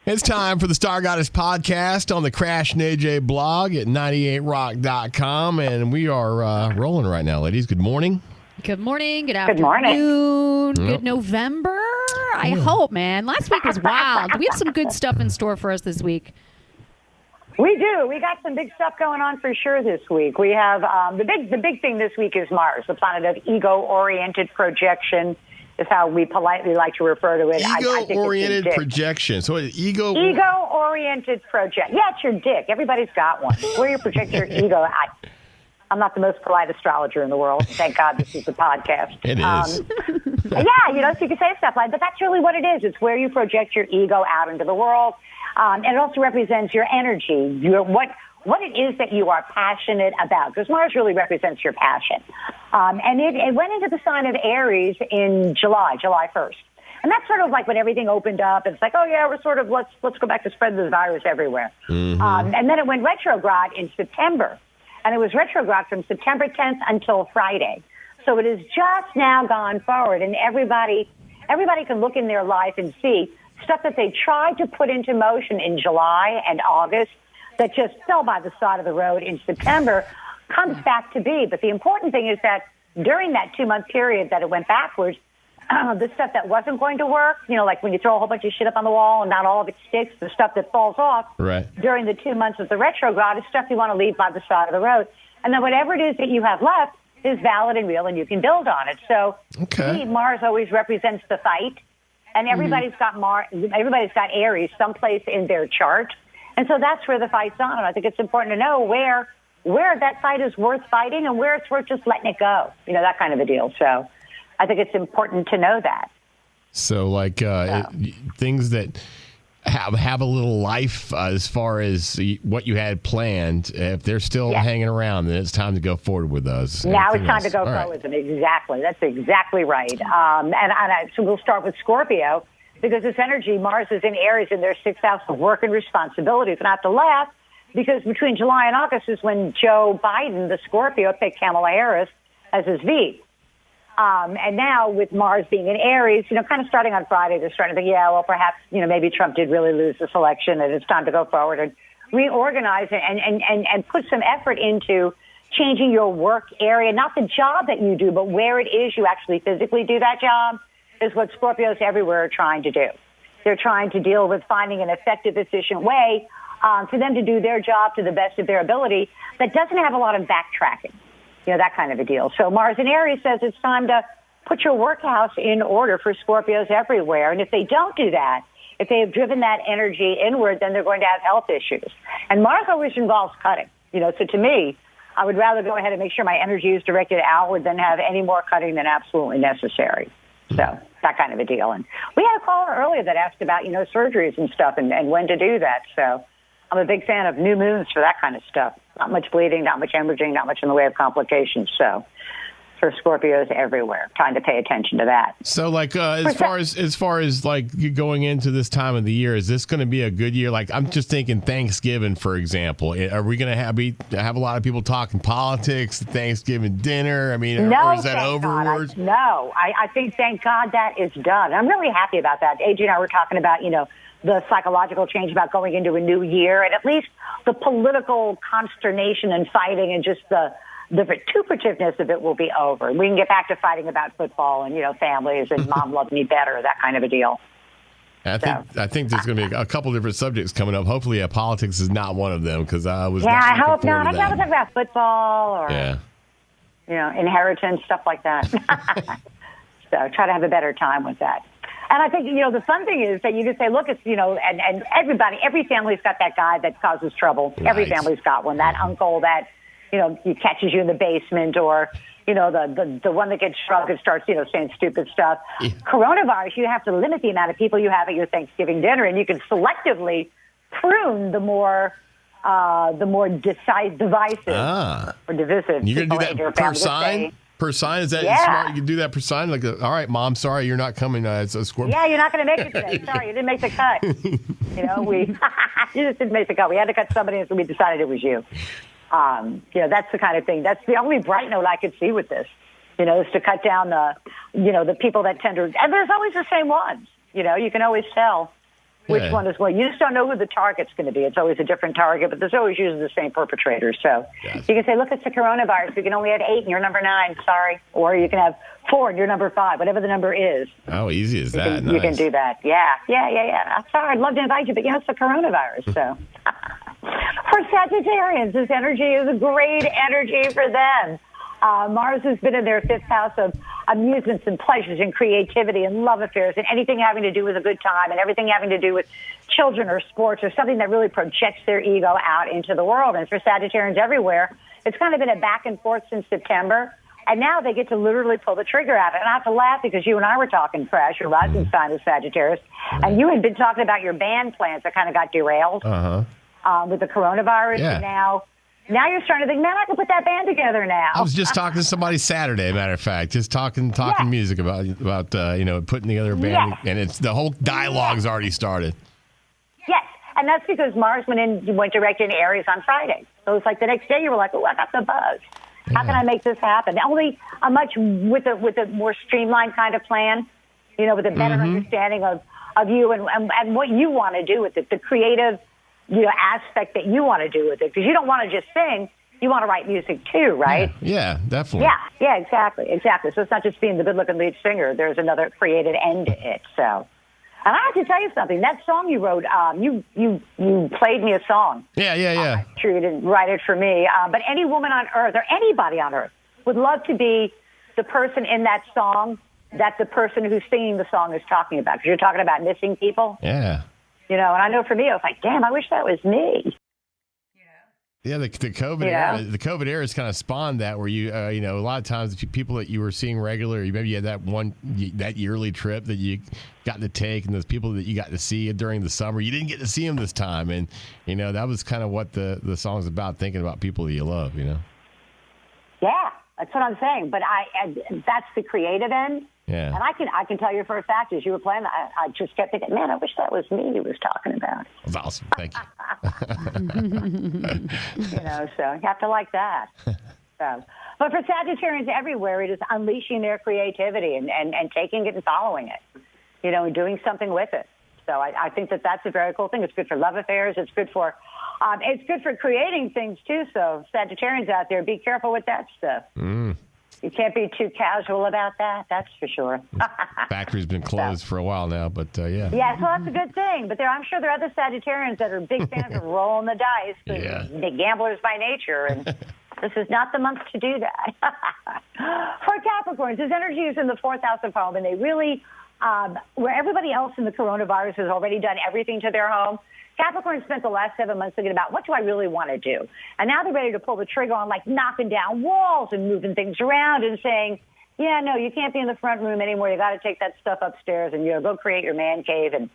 It's time for the Star Goddess podcast on the Crash and AJ blog at 98rock.com. And we are rolling right now, ladies. Good morning. Good morning. Good afternoon. Good November. I hope, man. Last week was wild. We have some good stuff in store for us this week. We do. We got some big stuff going on for sure this week. We have the big thing this week is Mars, the planet of ego-oriented projection. Is how we politely like to refer to it. Ego-oriented projection. So ego-oriented projection. Yeah, it's your dick. Everybody's got one. Where you project your ego. I'm not the most polite astrologer in the world. Thank God this is a podcast. It is. Yeah, so you can say stuff like, but that's really what it is. It's where you project your ego out into the world. And it also represents your energy, what it is that you are passionate about, because Mars really represents your passion. And it went into the sign of Aries in July 1st. And that's sort of like when everything opened up. It's like, oh, yeah, we're sort of, let's go back to spread this virus everywhere. Mm-hmm. And then it went retrograde in September. And it was retrograde from September 10th until Friday. So it has just now gone forward. And everybody can look in their life and see stuff that they tried to put into motion in July and August that just fell by the side of the road in September comes back to be. But the important thing is that during that 2-month period that it went backwards, the stuff that wasn't going to work, like when you throw a whole bunch of shit up on the wall and not all of it sticks, the stuff that falls off during the 2 months of the retrograde is stuff you want to leave by the side of the road. And then whatever it is that you have left is valid and real and you can build on it. So to me, Mars always represents the fight. And everybody's got Aries someplace in their chart. And so that's where the fight's on. And I think it's important to know where that fight is worth fighting and where it's worth just letting it go. That kind of a deal. So I think it's important to know that. So things that have a little life as far as what you had planned, if they're still hanging around, then it's time to go forward with those. Now it's time to go forward with them. Exactly. That's exactly right. So we'll start with Scorpio, because this energy, Mars is in Aries in their 6th house of work and responsibilities. And I have to laugh because between July and August is when Joe Biden, the Scorpio, picked Kamala Harris as his VP. And now with Mars being in Aries, kind of starting on Friday, they're starting to think, perhaps, maybe Trump did really lose this election and it's time to go forward and reorganize and put some effort into changing your work area, not the job that you do, but where it is you actually physically do that job is what Scorpios everywhere are trying to do. They're trying to deal with finding an effective, efficient way for them to do their job to the best of their ability that doesn't have a lot of backtracking. That kind of a deal. So Mars in Aries says it's time to put your workhouse in order for Scorpios everywhere. And if they don't do that, if they have driven that energy inward, then they're going to have health issues. And Mars always involves cutting. So to me, I would rather go ahead and make sure my energy is directed outward than have any more cutting than absolutely necessary. So that kind of a deal. And we had a caller earlier that asked about, surgeries and stuff and when to do that. So I'm a big fan of new moons for that kind of stuff. Not much bleeding, not much hemorrhaging, not much in the way of complications. So for Scorpios everywhere, time to pay attention to that. So as far as like going into this time of the year, is this going to be a good year? Like I'm just thinking Thanksgiving, for example. Are we going to have a lot of people talking politics at Thanksgiving dinner? I mean, or is that over? I think thank God that is done. I'm really happy about that. AJ and I were talking about, the psychological change about going into a new year, and at least the political consternation and fighting and just the vituperativeness of it will be over. We can get back to fighting about football and, families and mom loved me better, that kind of a deal. I think there's going to be a couple different subjects coming up. Hopefully, politics is not one of them because I was. Yeah, I hope not. I'd rather talk about football or inheritance, stuff like that. So try to have a better time with that. And I think, the fun thing is that you just say, look, it's, and every family's got that guy that causes trouble. Right. Every family's got one. That uncle that, he catches you in the basement or, the one that gets drunk and starts, saying stupid stuff. Yeah. Coronavirus, you have to limit the amount of people you have at your Thanksgiving dinner, and you can selectively prune the more divisive or divisive. You're going to do that per sign? Per sign? Is that smart? You can do that per sign? Like, all right, Mom, sorry, you're not coming. It's a Scorpio. Yeah, you're not going to make it today. Sorry, you didn't make the cut. You just didn't make the cut. We had to cut somebody, and so we decided it was you. That's the kind of thing. That's the only bright note I could see with this, is to cut down the people that tend to, and there's always the same ones. You can always tell which one is what. You just don't know who the target's going to be. It's always a different target, but there's always usually the same perpetrator. So you can say, look, it's the coronavirus. You can only have 8 and you're number 9. Sorry. Or you can have 4 and you're number 5, whatever the number is. How easy is that? You can do that. Yeah. I'm sorry. I'd love to invite you, but it's the coronavirus. So for Sagittarians, this energy is a great energy for them. Mars has been in their 5th house of amusements and pleasures and creativity and love affairs and anything having to do with a good time and everything having to do with children or sports or something that really projects their ego out into the world. And for Sagittarians everywhere, it's kind of been a back and forth since September. And now they get to literally pull the trigger at it. And I have to laugh because you and I were talking, Crash, your rising sign is Sagittarius, and you had been talking about your band plans that kind of got derailed with the coronavirus. Yeah. And now you're starting to think, man, I can put that band together now. I was just talking to somebody Saturday, matter of fact, just talking music about putting together a band, and it's the whole dialogue's already started. Yes, and that's because Mars went direct in Aries on Friday. So it's like the next day you were like, oh, I got the buzz. How can I make this happen? Only with a more streamlined kind of plan, with a better understanding of you and what you want to do with it, the creative aspect that you want to do with it. Because you don't want to just sing, you want to write music too, right? Yeah, definitely. Yeah, exactly. So it's not just being the good-looking lead singer. There's another creative end to it. So, and I have to tell you something. That song you wrote, you played me a song. Yeah. I'm sure you didn't write it for me. But any woman on earth or anybody on earth would love to be the person in that song that the person who's singing the song is talking about. Because you're talking about missing people. Yeah. And I know for me, I was like, damn, I wish that was me. Yeah, the COVID era, the COVID era has kind of spawned that where you, a lot of times the people that you were seeing regular, maybe you had that yearly trip that you got to take, and those people that you got to see during the summer, you didn't get to see them this time, and that was kind of what the song's about, thinking about people that you love, Yeah, that's what I'm saying. But that's the creative end. Yeah. And I can tell you for a fact, as you were playing, I just kept thinking, man, I wish that was me he was talking about. That's awesome. Thank you. So you have to like that. But for Sagittarians everywhere, it is unleashing their creativity and taking it and following it, and doing something with it. So I think that's a very cool thing. It's good for love affairs. It's good for creating things too. So Sagittarians out there, be careful with that stuff. You can't be too casual about that. That's for sure. Factory's been closed for a while now, but yeah. Yeah, so that's a good thing. But I'm sure there are other Sagittarians that are big fans of rolling the dice. They're gamblers by nature, and this is not the month to do that. For Capricorns, this energy is in the 4th house of home, and they really, where everybody else in the coronavirus has already done everything to their home, Capricorn spent the last 7 months thinking about, what do I really want to do? And now they're ready to pull the trigger on, knocking down walls and moving things around and saying, yeah, no, you can't be in the front room anymore. You got to take that stuff upstairs and, go create your man cave and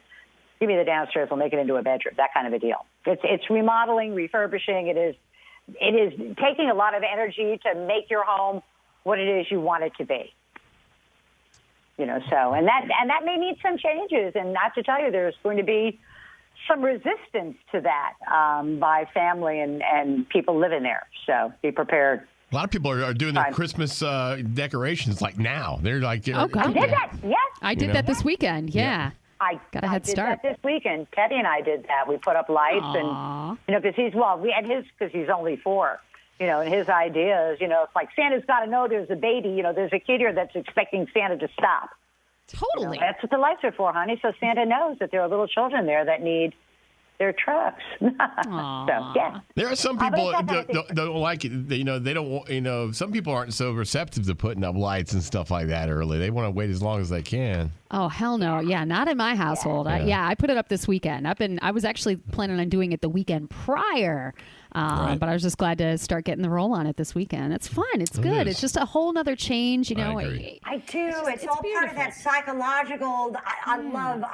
give me the downstairs. We'll make it into a bedroom, that kind of a deal. It's remodeling, refurbishing. It is taking a lot of energy to make your home what it is you want it to be. And that may need some changes. And I have to tell you, there's going to be some resistance to that by family and people living there. So be prepared. A lot of people are doing their Christmas decorations now. They're like, oh, God. I did that. Yes, I did that this weekend. Yeah. I got a head start. That this weekend. Teddy and I did that. We put up lights. Aww. And because he's only 4. And his idea is, it's like Santa's got to know there's a baby. There's a kid here that's expecting Santa to stop. Totally. That's what the lights are for, honey. So Santa knows that there are little children there that need their trucks. So, yeah. There are some people that don't like it. They don't. Some people aren't so receptive to putting up lights and stuff like that early. They want to wait as long as they can. Oh, hell no. Yeah, not in my household. Yeah. I put it up this weekend. I was actually planning on doing it the weekend prior. But I was just glad to start getting the roll on it this weekend. It's fun. It's good. It's just a whole nother change. I do. It's all beautiful. Part of that psychological. I love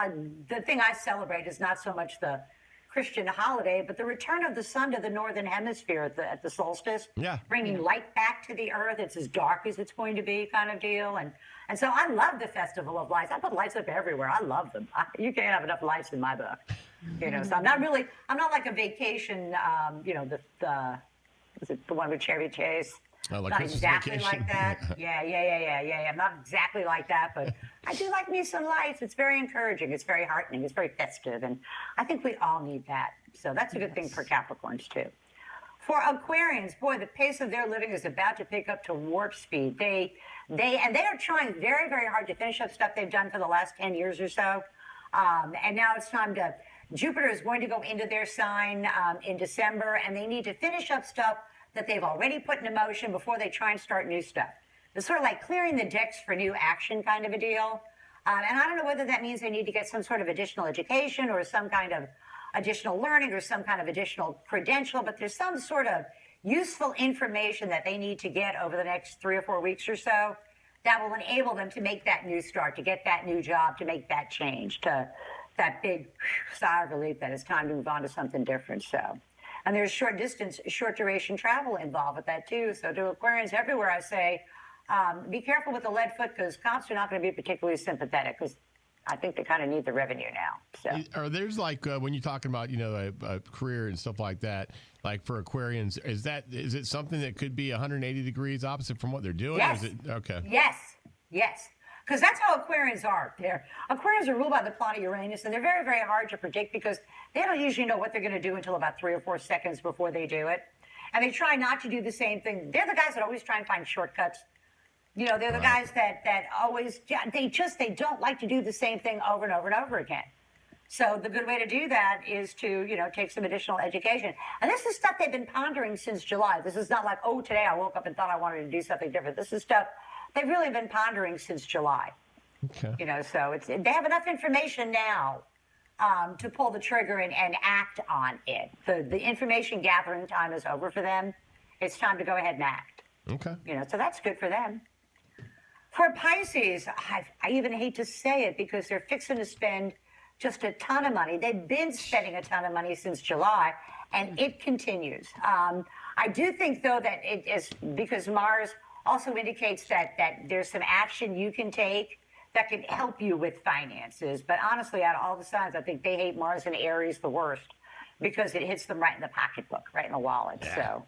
the thing I celebrate is not so much the Christian holiday, but the return of the sun to the northern hemisphere at the solstice. Yeah. Bringing light back to the earth. It's as dark as it's going to be, kind of deal. And so I love the Festival of Lights. I put lights up everywhere. I love them. You can't have enough lights in my book. So I'm not like a vacation, was it the one with Chevy Chase? like not Christmas exactly vacation. like that. Yeah. Not exactly like that, but I do like me some lights. It's very encouraging. It's very heartening. It's very festive, and I think we all need that. So that's a good thing for Capricorns too. For Aquarians, boy, the pace of their living is about to pick up to warp speed. They are trying very, very hard to finish up stuff they've done for the last 10 years or so. And now it's time to, Jupiter is going to go into their sign in December, and they need to finish up stuff that they've already put into motion before they try and start new stuff. It's sort of like clearing the decks for new action kind of a deal. And I don't know whether that means they need to get some sort of additional education or some kind of additional learning or some kind of additional credential, but there's some sort of useful information that they need to get over the next 3 or 4 weeks or so that will enable them to make that new start, to get that new job, to make that change, to that big sigh of relief that it's time to move on to something different. So, and there's short distance, short duration travel involved with that too. So to Aquarians everywhere, I say, be careful with the lead foot, because comps are not going to be particularly sympathetic, because I think they kind of need the revenue now. So, are there's like when you're talking about a career and stuff like that, like for Aquarians, is it something that could be 180 degrees opposite from what they're doing? yes, Or is it, okay, yes, because that's how Aquarians are. Aquarians are ruled by the planet Uranus, and they're very, very hard to predict because they don't usually know what they're going to do until about 3 or 4 seconds before they do it, and they try not to do the same thing. They're the guys that always try and find shortcuts. They're the guys that always, they don't like to do the same thing over and over and over again. So the good way to do that is to, take some additional education. And this is stuff they've been pondering since July. This is not like, today I woke up and thought I wanted to do something different. This is stuff they've really been pondering since July. Okay. So they have enough information now to pull the trigger and act on it. The information gathering time is over for them. It's time to go ahead and act. Okay. So that's good for them. For Pisces, I even hate to say it because they're fixing to spend just a ton of money. They've been spending a ton of money since July, and it continues. I do think, though, that it is because Mars also indicates that there's some action you can take that can help you with finances. But honestly, out of all the signs, I think they hate Mars and Aries the worst because it hits them right in the pocketbook, right in the wallet. Yeah. So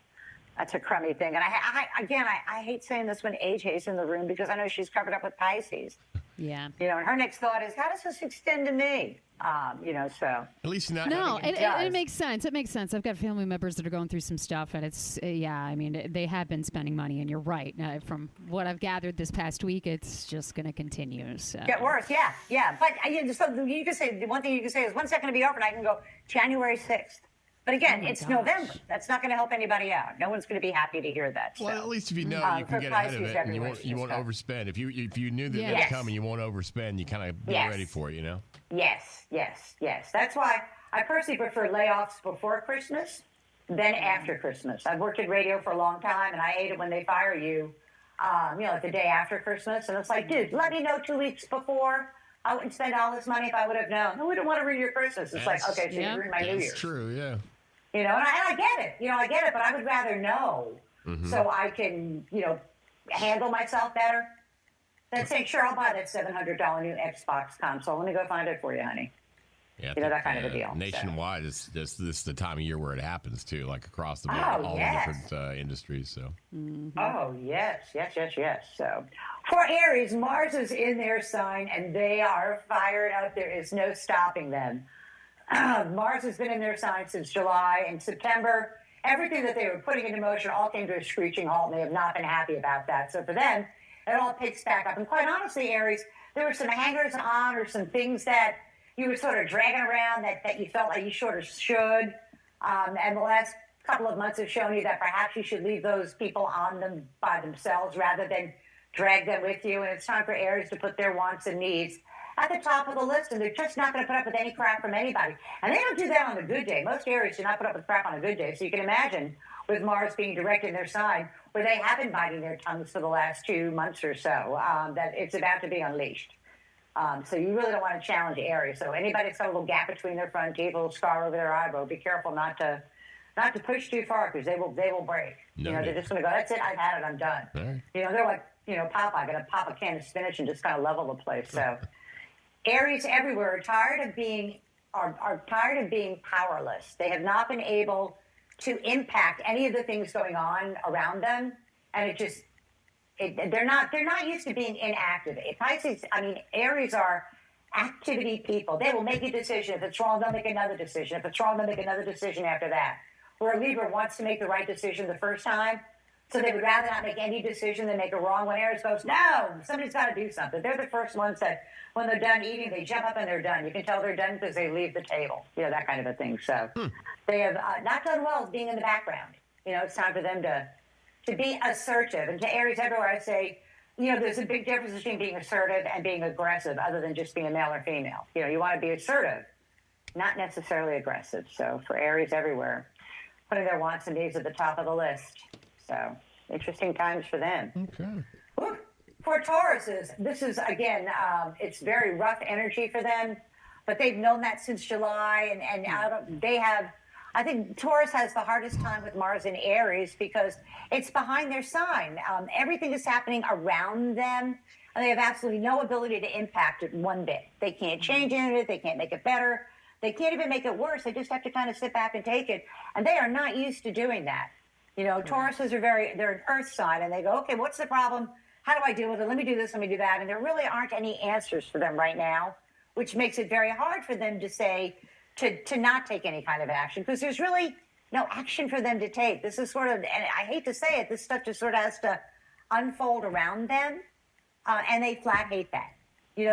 that's a crummy thing. And I hate saying this when AJ's in the room because I know she's covered up with Pisces. Yeah. And her next thought is, how does this extend to me? So. At least not. No, it makes sense. It makes sense. I've got family members that are going through some stuff, and it's, they have been spending money, and you're right. From what I've gathered this past week, it's just going to continue. So. Get worse, yeah. But so you can say, the one thing you can say is, when's that going to be over? And I can go, January 6th. But again, it's November. That's not going to help anybody out. No one's going to be happy to hear that. So. Well, at least if you know you can get ahead of it, and you won't overspend. If you knew that it was coming, you won't overspend. You kind of be ready for it, Yes. That's why I personally prefer layoffs before Christmas than after Christmas. I've worked in radio for a long time, and I hate it when they fire you, the day after Christmas. And it's like, dude, let me know 2 weeks before. I wouldn't spend all this money if I would have known. Who wouldn't want to ruin your Christmas? It's like, okay, so you ruined my New Year's. That's true, yeah. And I get it. I get it, but I would rather know so I can, handle myself better than say, sure, I'll buy that $700 new Xbox console. Let me go find it for you, honey. Yeah, that kind of a deal. Nationwide, this is the time of year where it happens too, like across the board, all the different industries. So. Mm-hmm. Oh yes. So, for Aries, Mars is in their sign, and they are fired up. There is no stopping them. Mars has been in their sign since July and September. Everything that they were putting into motion all came to a screeching halt, and they have not been happy about that. So for them, it all picks back up. And quite honestly, Aries, there were some hangers on or some things that you were sort of dragging around that you felt like you sort of should. And the last couple of months have shown you that perhaps you should leave those people on them by themselves rather than drag them with you. And it's time for Aries to put their wants and needs at the top of the list, and they're just not going to put up with any crap from anybody. And they don't do that on a good day. Most Aries do not put up with crap on a good day. So you can imagine with Mars being direct in their side, where they have been biting their tongues for the last 2 months or so, that it's about to be unleashed. So you really don't want to challenge Aries. So anybody that's got a little gap between their front teeth, a little scar over their eyebrow, be careful not to push too far because they will break. They're just going to go, that's it, I've had it, I'm done. Right. They're like, Popeye, going to pop a can of spinach and just kind of level the place. So Aries everywhere are tired of being powerless. They have not been able to impact any of the things going on around them and they're not used to being inactive. Pisces, Aries are activity people. They will make a decision. If it's wrong, they'll make another decision. If it's wrong, they'll make another decision after that. Where Libra wants to make the right decision the first time, so they would rather not make any decision than make a wrong one. Aries goes, no, somebody's got to do something. They're the first ones that, when they're done eating, they jump up and they're done. You can tell they're done because they leave the table. That kind of a thing. So they have not done well being in the background. It's time for them to be assertive. And to Aries everywhere, I say, there's a big difference between being assertive and being aggressive, other than just being a male or female. You want to be assertive, not necessarily aggressive. So for Aries everywhere, putting their wants and needs at the top of the list. So interesting times for them. Okay. Woo. For Tauruses, this is, again, it's very rough energy for them, but they've known that since July, and I think Taurus has the hardest time with Mars in Aries because it's behind their sign. Everything is happening around them, and they have absolutely no ability to impact it one bit. They can't change any of it. They can't make it better. They can't even make it worse. They just have to kind of sit back and take it, and they are not used to doing that. Tauruses they're an earth sign, and they go, okay, what's the problem? How do I deal with it? Let me do this, let me do that. And there really aren't any answers for them right now, which makes it very hard for them to say, to not take any kind of action, because there's really no action for them to take. This is sort of, and I hate to say it, this stuff just sort of has to unfold around them, and they flat hate that.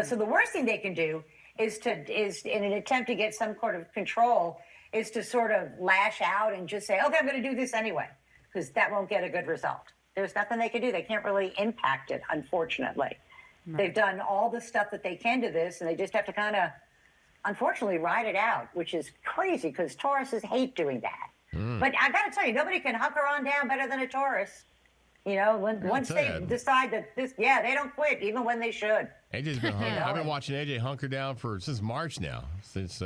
So the worst thing they can do is in an attempt to get some sort of control, is to sort of lash out and just say, okay, I'm going to do this anyway, because that won't get a good result. There's nothing they can do. They can't really impact it, unfortunately. Right. They've done all the stuff that they can to this, and they just have to kind of, unfortunately, ride it out, which is crazy because Tauruses hate doing that. But I got to tell you, nobody can hunker on down better than a Taurus. Once they decide that they don't quit, even when they should. AJ's been I've been watching AJ hunker down since March now. It's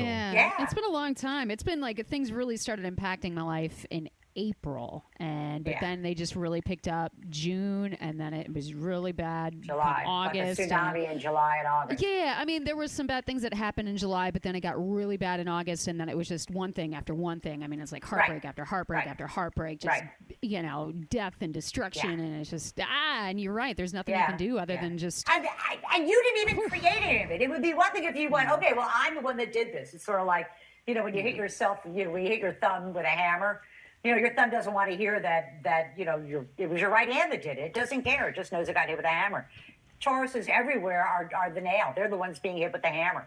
been a long time. It's been like things really started impacting my life in April, but then they just really picked up June, and then it was really bad July, August, like a tsunami in July and August. Yeah, there were some bad things that happened in July, but then it got really bad in August, and then it was just one thing after one thing. It's like heartbreak after heartbreak after heartbreak, just death and destruction, and it's just and you're right. There's nothing you can do other than just. And you didn't even create any of it. It would be one thing if you went, okay, well, I'm the one that did this. It's sort of like when you hit yourself, when you hit your thumb with a hammer. Your thumb doesn't want to hear that it was your right hand that did it. It doesn't care. It just knows it got hit with a hammer. Tauruses everywhere are the nail. They're the ones being hit with the hammer.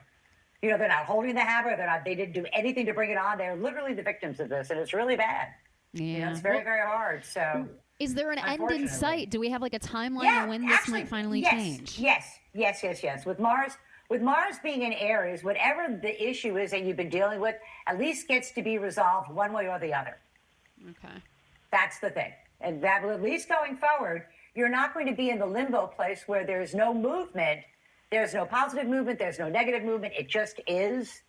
They're not holding the hammer. They didn't do anything to bring it on. They're literally the victims of this, and it's really bad. Yeah. It's very, very hard. So, is there an end in sight? Do we have like a timeline of when this might finally change? Yes. With Mars being in Aries, whatever the issue is that you've been dealing with, at least gets to be resolved one way or the other. Okay. That's the thing. And that will, at least going forward, you're not going to be in the limbo place where there's no movement, there's no positive movement, there's no negative movement. It just is.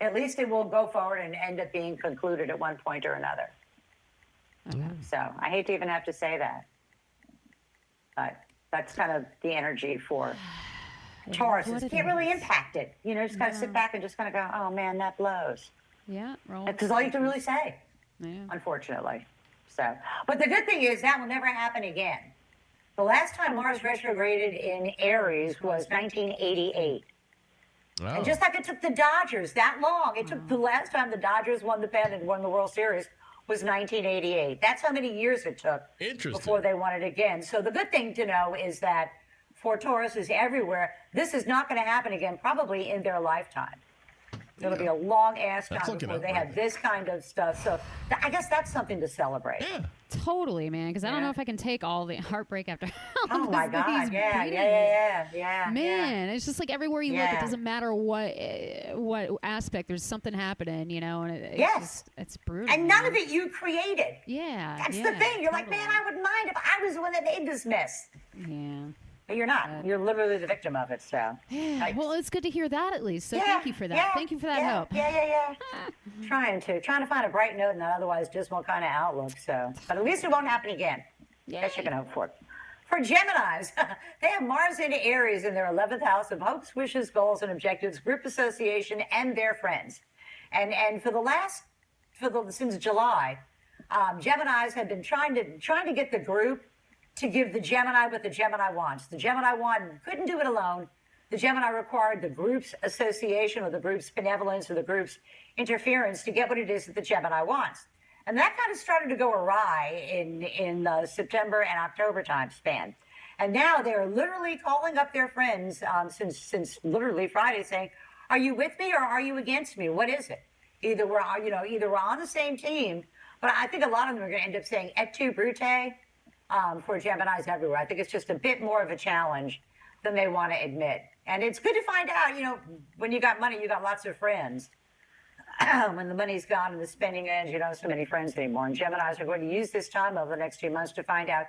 At least it will go forward and end up being concluded at one point or another. Okay. So I hate to even have to say that. But that's kind of the energy for Tauruses. Can't really impact it. Just kind of sit back and just kind of go, oh, man, that blows. Yeah. That's all you can really say. Yeah. Unfortunately. So, but the good thing is that will never happen again. The last time Mars retrograded in Aries was 1988. Oh. And just like it took the Dodgers that long, it took the last time the Dodgers won the pennant, won the World Series, was 1988. That's how many years it took before they won it again. So the good thing to know is that for Tauruses everywhere, this is not going to happen again, probably in their lifetime. It'll be a long-ass time before they have this kind of stuff. So I guess that's something to celebrate. Yeah. Totally, man, because I don't know if I can take all the heartbreak after oh, my God. Yeah. Man, it's just like everywhere you look, it doesn't matter what aspect, there's something happening, and it's brutal. And none of it you created. Yeah. That's the thing. You're like, man, I wouldn't mind if I was the one that made this mess. Yeah. But you're not. You're literally the victim of it. So. Well, it's good to hear that at least. So thank you for that. Thank you for that help. Yeah. Trying to find a bright note in that otherwise dismal kind of outlook. So, but at least it won't happen again. Yes, you can hope for it. For Geminis, they have Mars into Aries in their 11th house of hopes, wishes, goals, and objectives, group association, and their friends. And since July, Geminis have been trying to get the group to give the Gemini what the Gemini wants. The Gemini one couldn't do it alone. The Gemini required the group's association or the group's benevolence or the group's interference to get what it is that the Gemini wants. And that kind of started to go awry in the September and October time span. And now they're literally calling up their friends since literally Friday saying, are you with me or are you against me? What is it? Either we're on the same team, but I think a lot of them are going to end up saying et tu, Brute, for Geminis everywhere. I think it's just a bit more of a challenge than they want to admit. And it's good to find out, when you got money, you got lots of friends. When the money's gone and the spending ends, you don't have so many friends anymore. And Geminis are going to use this time over the next 2 months to find out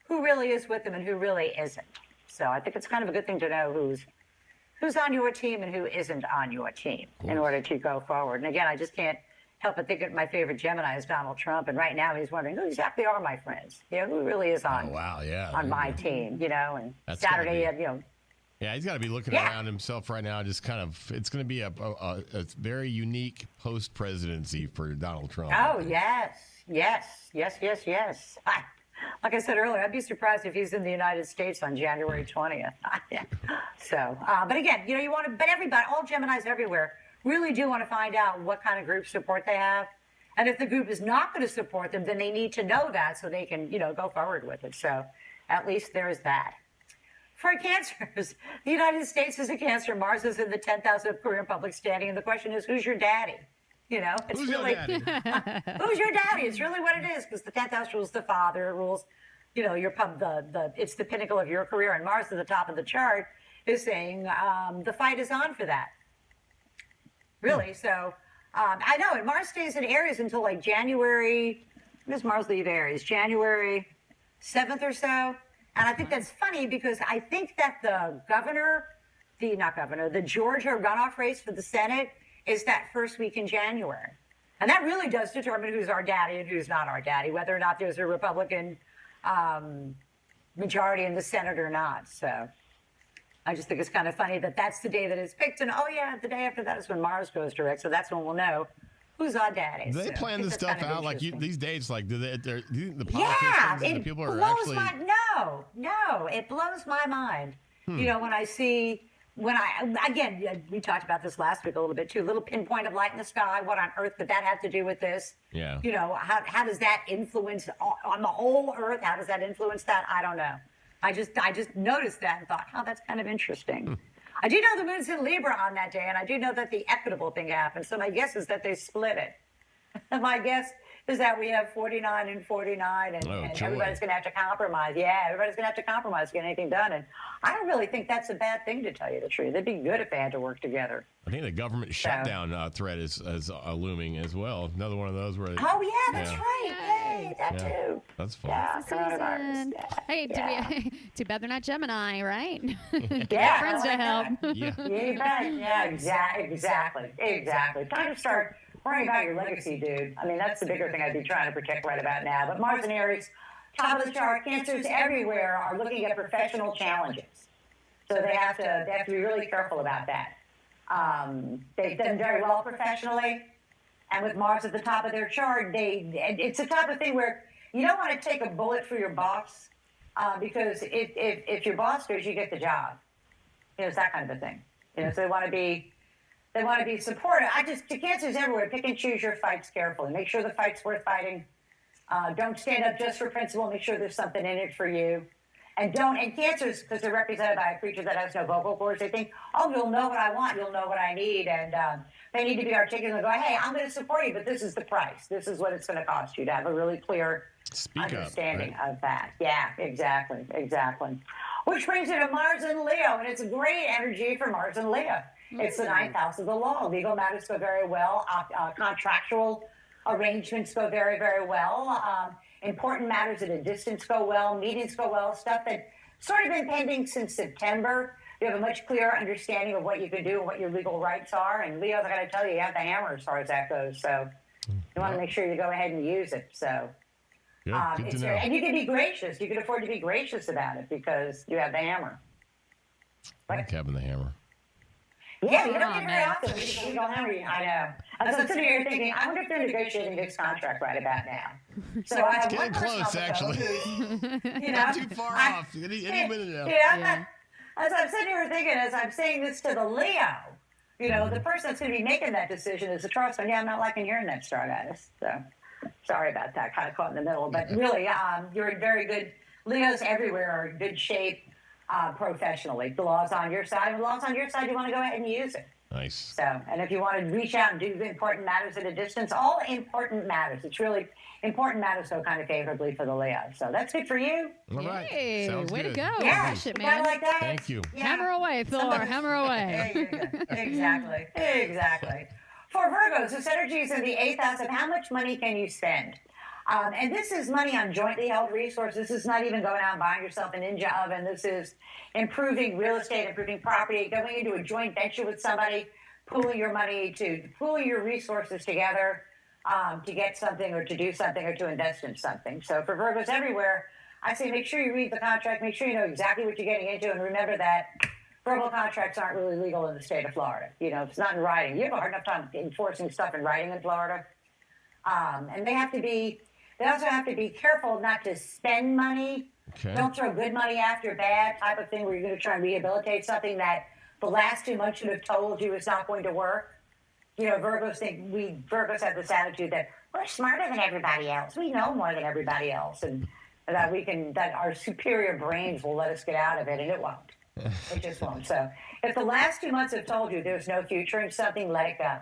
who really is with them and who really isn't. So I think it's kind of a good thing to know who's on your team and who isn't on your team in order to go forward. And again, I just can't help but think that my favorite Gemini is Donald Trump. And right now he's wondering who exactly are my friends? Who really is on my team, and that's Saturday, Yeah, he's got to be looking around himself right now. Just kind of, it's going to be a very unique post-presidency for Donald Trump. Oh, yes. Like I said earlier, I'd be surprised if he's in the United States on January 20th. So, but again, you want to, but everybody, all Geminis everywhere, really do want to find out what kind of group support they have. And if the group is not going to support them, then they need to know that so they can, go forward with it. So at least there's that. For Cancers, the United States is a Cancer. Mars is in the 10th house of career and public standing. And the question is, who's your daddy? It's who's really, your daddy? who's your daddy? It's really what it is, because the 10th house rules the father. It rules, your it's the pinnacle of your career. And Mars at the top of the chart is saying the fight is on for that. Really. So I know. And Mars stays in Aries until like January. When does Mars leave Aries? January 7th or so. And I think that's funny because I think that the Georgia runoff race for the Senate is that first week in January. And that really does determine who's our daddy and who's not our daddy, whether or not there's a Republican majority in the Senate or not. So I just think it's kind of funny that that's the day that it's picked. And, the day after that is when Mars goes direct. So that's when we'll know who's our daddy. Do they plan this stuff out like these dates? Like, do the politicians and the people are actually? No, it blows my mind. When I see, we talked about this last week a little bit too. Little pinpoint of light in the sky. What on earth could that have to do with this? Yeah. How does that influence on the whole Earth? How does that influence that? I don't know. I just noticed that and thought, that's kind of interesting. I do know the moon's in Libra on that day, and I do know that the equitable thing happened. So my guess is that they split it. My guess is that we have 49 and 49, and everybody's going to have to compromise. Yeah, everybody's going to have to compromise to get anything done. And I don't really think that's a bad thing, to tell you the truth. It'd be good if they had to work together. I think the government shutdown threat is looming as well. Another one of those where. That's right. Yay, that too. That's fun. Yeah, hey, too bad they're not Gemini, right? Yeah, friends to help. Yeah, exactly. Time to start worrying about your legacy, dude. I mean, that's the bigger thing I'd be trying to protect right about now. But Mars and Aries, top of the chart, Cancers everywhere are looking at professional challenges. So they have to be really careful about that. They've done very well professionally. And with Mars at the top of their chart, it's the type of thing where you don't want to take a bullet for your boss because if your boss goes, you get the job. It's that kind of a thing. So they want to be supportive. To Cancers everywhere, pick and choose your fights carefully. Make sure the fight's worth fighting. Don't stand up just for principle. Make sure there's something in it for you. And Cancers, because they're represented by a creature that has no vocal cords, they think, you'll know what I want, you'll know what I need. And they need to be articulate and go, hey, I'm going to support you, but this is the price. This is what it's going to cost you, to have a really clear understanding of that. Yeah, exactly. Which brings you to Mars and Leo, and it's a great energy for Mars and Leo. It's the 9th house of the law. Legal matters go very well. Contractual arrangements go very, very well. Important matters at a distance go well. Meetings go well. Stuff that sort of been pending since September. You have a much clearer understanding of what you can do and what your legal rights are. And Leo, I got to tell you, you have the hammer as far as that goes. So you want to make sure you go ahead and use it. So good to know. And you can be gracious. You can afford to be gracious about it because you have the hammer. I like having the hammer. Yeah, we don't get very often. We don't have any. I know. As I'm sitting here thinking, I wonder if they're negotiating this contract right about now. So I have getting one close, actually. Not too far off. Any minute now. Yeah. As I'm sitting here thinking, as I'm saying this to the Leo, the person that's going to be making that decision is the Taurus. Yeah, I'm not liking hearing that, Star Goddess. So sorry about that. Kind of caught in the middle. But really, you're in very good. Leos everywhere are in good shape professionally. The law's on your side. If the law's on your side, you want to go ahead and use it. Nice. So, and if you want to reach out and do the important matters at a distance, all important matters. It's really important matters go kind of favorably for the Leo. So that's good for you. All right. Hey, Sounds way good. to go. Yeah, Crush it, kind man. of like that. Thank you. Yeah. Hammer away, Thor. Hammer away. Exactly. For Virgos, this energy is in the 8th house of how much money can you spend? And this is money on jointly held resources. This is not even going out and buying yourself a ninja oven. This is improving real estate, improving property, going into a joint venture with somebody, pooling your resources together to get something or to do something or to invest in something. So for Virgos everywhere, I say make sure you read the contract, make sure you know exactly what you're getting into, and remember that verbal contracts aren't really legal in the state of Florida. It's not in writing. You have a hard enough time enforcing stuff in writing in Florida. And they also have to be careful not to spend money. Okay. Don't throw good money after bad type of thing where you're going to try and rehabilitate something that the last 2 months should have told you is not going to work. Virgos have this attitude that we're smarter than everybody else. We know more than everybody else, and that our superior brains will let us get out of it, and it won't. It just won't. So if the last 2 months have told you there's no future in something, let it go.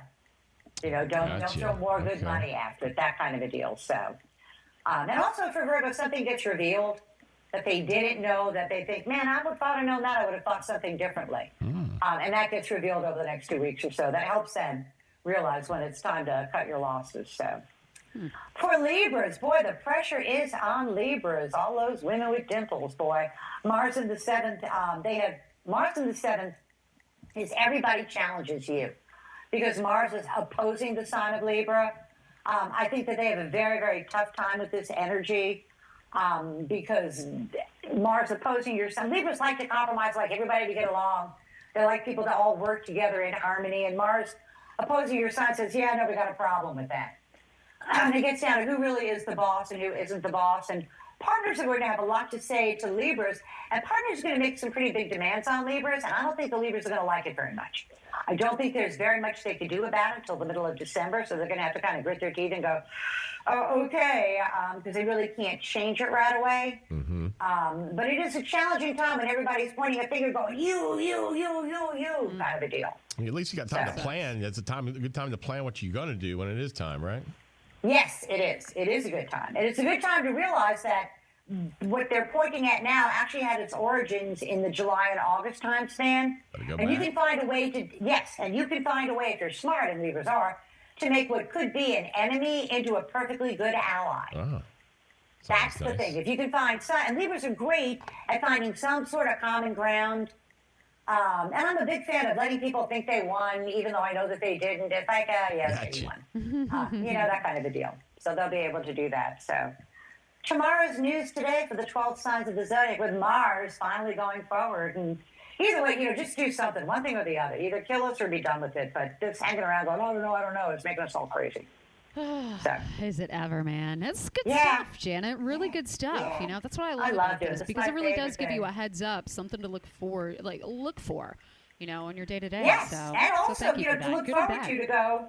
Don't throw more good money after it, that kind of a deal. So, and also for Virgo, something gets revealed that they didn't know, that they think, man, I would have thought I known that, I would have thought something differently. And that gets revealed over the next 2 weeks or so. That helps them realize when it's time to cut your losses. So, for Libras, boy, the pressure is on Libras. All those women with dimples, boy. Mars in the 7th, Mars in the 7th is everybody challenges you. Because Mars is opposing the sign of Libra. I think that they have a very, very tough time with this energy because Mars opposing your sign. Libras like to compromise, like everybody to get along. They like people to all work together in harmony. And Mars opposing your sign says, yeah, no, we got a problem with that. And it gets down to who really is the boss and who isn't the boss. And partners are going to have a lot to say to Libras. And partners are going to make some pretty big demands on Libras. And I don't think the Libras are going to like it very much. I don't think there's very much they can do about it until the middle of December. So they're going to have to kind of grit their teeth and go, oh, okay, because they really can't change it right away. But it is a challenging time when everybody's pointing a finger going, you, kind of a deal. At least you got time to plan. It's a good time to plan what you're going to do when it is time, right? Yes, it is. It is a good time. And it's a good time to realize that what they're pointing at now actually had its origins in the July and August time span. And you can find a way if you're smart, and Libras are, to make what could be an enemy into a perfectly good ally. That's the thing. If you can find and Libras are great at finding some sort of common ground. And I'm a big fan of letting people think they won, even though I know that they didn't. It's like, they won. That kind of a deal. So they'll be able to do that. So tomorrow's news today for the 12 signs of the zodiac with Mars finally going forward. And either way, just do something, one thing or the other. Either kill us or be done with it. But just hanging around going, I don't know. It's making us all crazy. So. Is it ever, man? It's good stuff, Janet. Really good stuff. That's what I love about this, because it really does give you a heads up, something to look for, on your day to day. Yes, so, and also, to look forward to go.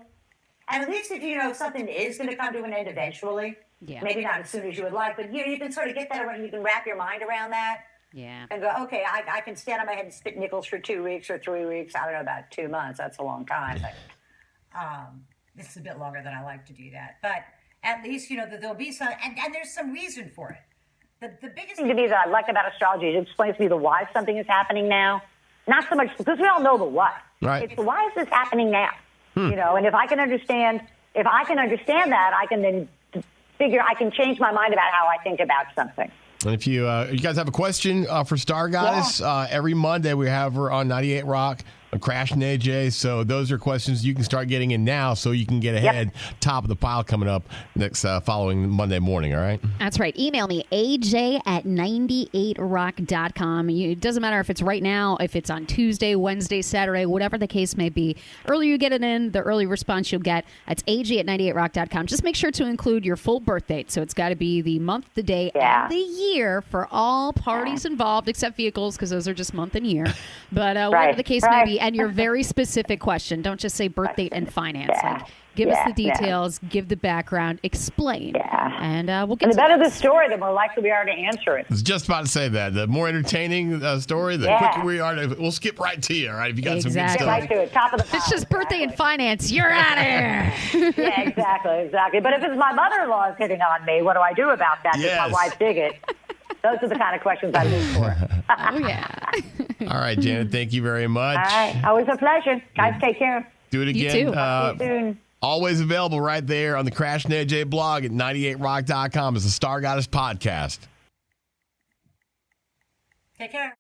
And at least if something is going to come to an end eventually, maybe not as soon as you would like, but you can sort of get that around. You can wrap your mind around that. Yeah. And go, okay, I can stand on my head and spit nickels for 2 weeks or 3 weeks. I don't know, about 2 months. That's a long time. But, it's a bit longer than I like to do that. But at least, that there'll be some, and there's some reason for it. The biggest thing to me that I like about astrology is it explains to me the why something is happening now. Not so much, because we all know the what. Right. It's the why is this happening now? And if I can understand that, I can then figure, I can change my mind about how I think about something. And if you guys have a question for Star Goddess, every Monday we have her on 98 Rock Crash and AJ. So those are questions you can start getting in now so you can get ahead, top of the pile coming up next following Monday morning, all right? That's right. Email me, aj@98rock.com. It doesn't matter if it's right now, if it's on Tuesday, Wednesday, Saturday, whatever the case may be. Earlier you get it in, the early response you'll get. That's aj@98rock.com. Just make sure to include your full birth date. So it's got to be the month, the day, and the year for all parties involved, except vehicles, because those are just month and year. But whatever the case may be, and your very specific question. Don't just say birth date and finance. Like, give us the details, give the background, explain, and we'll get. And the better the story, the more likely we are to answer it. I was just about to say that. The more entertaining story, the quicker we are to. We'll skip right to you, all right? If you got some good stuff. Get right to it, top of the pile. If it's just birthday and finance, you're out of here. Yeah, exactly. But if it's my mother-in-law hitting on me, what do I do about that? Does my wife dig it? Those are the kind of questions I look for. Oh, yeah. All right, Janet, thank you very much. All right. Always a pleasure. Guys, take care. Do it again. You too. See you soon. Always available right there on the Crash and AJ blog at 98rock.com as the Star Goddess podcast. Take care.